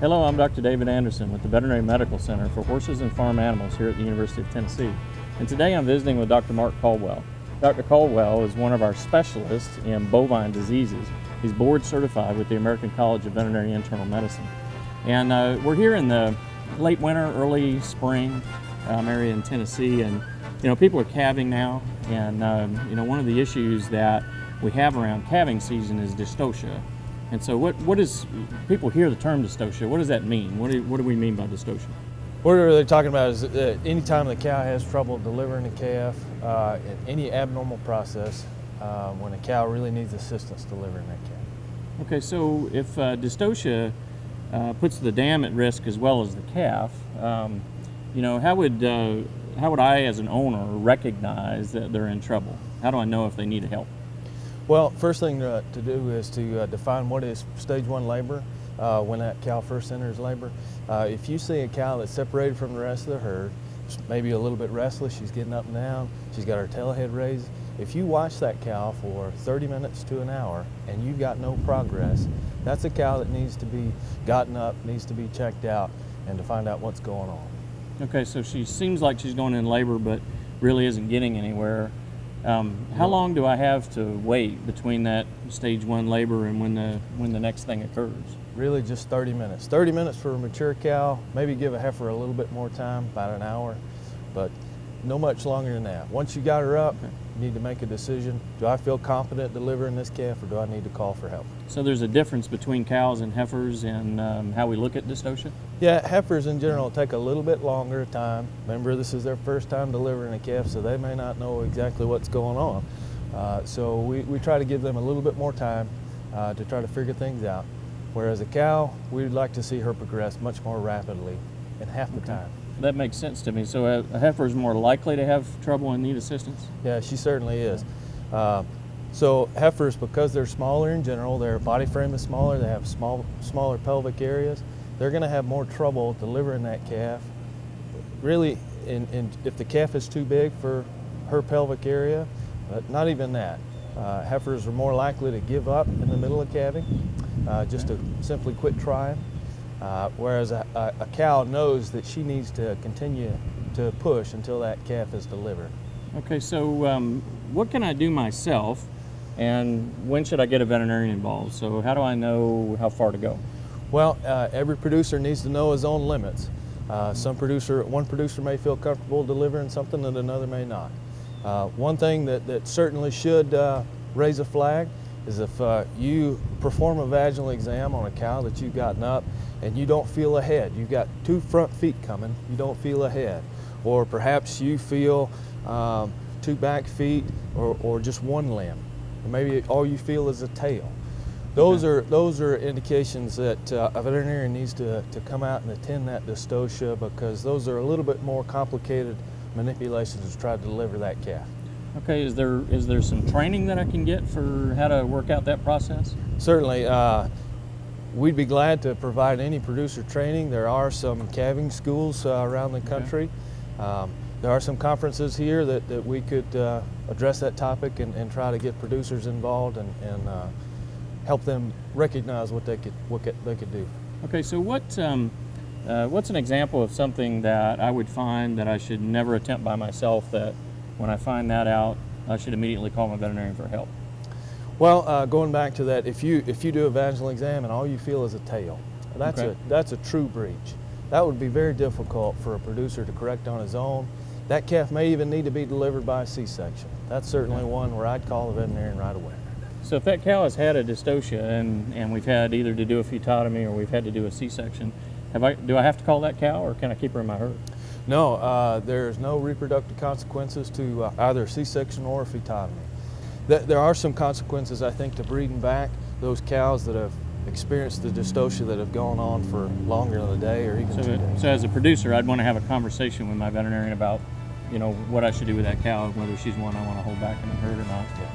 Hello, I'm Dr. David Anderson with the Veterinary Medical Center for Horses and Farm Animals here at the University of Tennessee. And today I'm visiting with Dr. Marc Caldwell. Dr. Caldwell is one of our specialists in bovine diseases. He's board certified with the American College of Veterinary Internal Medicine. And we're here in the late winter, early spring area in Tennessee, and people are calving now, and one of the issues that we have around calving season is dystocia. And so what is, people hear the term dystocia, what does that mean? What do we mean by dystocia? What we're really talking about is anytime the cow has trouble delivering a calf, in any abnormal process, when a cow really needs assistance delivering that calf. Okay, so if dystocia puts the dam at risk as well as the calf, how would I as an owner recognize that they're in trouble? How do I know if they need help? Well, first thing to do is to define what is stage 1 labor when that cow first enters labor. If you see a cow that's separated from the rest of the herd, maybe a little bit restless, she's getting up and down, she's got her tail head raised. If you watch that cow for 30 minutes to an hour and you've got no progress, that's a cow that needs to be gotten up, needs to be checked out, and to find out what's going on. Okay, so she seems like she's going in labor but really isn't getting anywhere. How long do I have to wait between that stage 1 labor and when the next thing occurs? Really just 30 minutes. 30 minutes for a mature cow, maybe give a heifer a little bit more time, about an hour, but no much longer than that. Once you got her up, you need to make a decision. Do I feel confident delivering this calf, or do I need to call for help? So there's a difference between cows and heifers in how we look at dystocia? Yeah, heifers in general take a little bit longer time. Remember, this is their first time delivering a calf, so they may not know exactly what's going on. So we try to give them a little bit more time to try to figure things out. Whereas a cow, we'd like to see her progress much more rapidly in half the time. That makes sense to me. So a heifer is more likely to have trouble and need assistance? Yeah, she certainly is. So heifers, because they're smaller in general, their body frame is smaller, they have smaller pelvic areas, they're going to have more trouble delivering that calf. Really, if the calf is too big for her pelvic area, but not even that. Heifers are more likely to give up in the middle of calving, just to simply quit trying. Whereas a cow knows that she needs to continue to push until that calf is delivered. Okay, so what can I do myself, and when should I get a veterinarian involved? So how do I know how far to go? Well, every producer needs to know his own limits. One producer may feel comfortable delivering something that another may not. One thing that certainly should raise a flag is if you perform a vaginal exam on a cow that you've gotten up and you don't feel a head. You've got 2 front feet coming, you don't feel a head. Or perhaps you feel 2 back feet or just 1 limb. Or maybe all you feel is a tail. Those are indications that a veterinarian needs to come out and attend that dystocia, because those are a little bit more complicated manipulations to try to deliver that calf. Okay, is there some training that I can get for how to work out that process? Certainly. We'd be glad to provide any producer training. There are some calving schools around the country. Okay. There are some conferences here that we could address that topic and try to get producers involved and help them recognize what they could do. Okay, so what's an example of something that I would find that I should never attempt by myself, that when I find that out, I should immediately call my veterinarian for help? Well, going back to that, if you do a vaginal exam and all you feel is a tail, that's a true breach. That would be very difficult for a producer to correct on his own. That calf may even need to be delivered by a C-section. That's certainly one where I'd call the veterinarian right away. So if that cow has had a dystocia and we've had either to do a futotomy or we've had to do a C-section, do I have to call that cow, or can I keep her in my herd? No, there's no reproductive consequences to either a C-section or a futotomy. There are some consequences, I think, to breeding back those cows that have experienced the dystocia that have gone on for longer than a day or even 2 days. So as a producer, I'd want to have a conversation with my veterinarian about, what I should do with that cow, whether she's one I want to hold back in the herd or not. Yeah.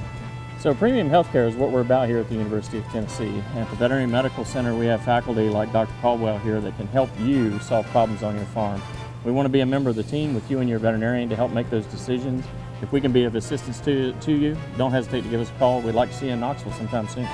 So premium healthcare is what we're about here at the University of Tennessee. And at the Veterinary Medical Center, we have faculty like Dr. Caldwell here that can help you solve problems on your farm. We want to be a member of the team with you and your veterinarian to help make those decisions. If we can be of assistance to you, don't hesitate to give us a call. We'd like to see you in Knoxville sometime soon.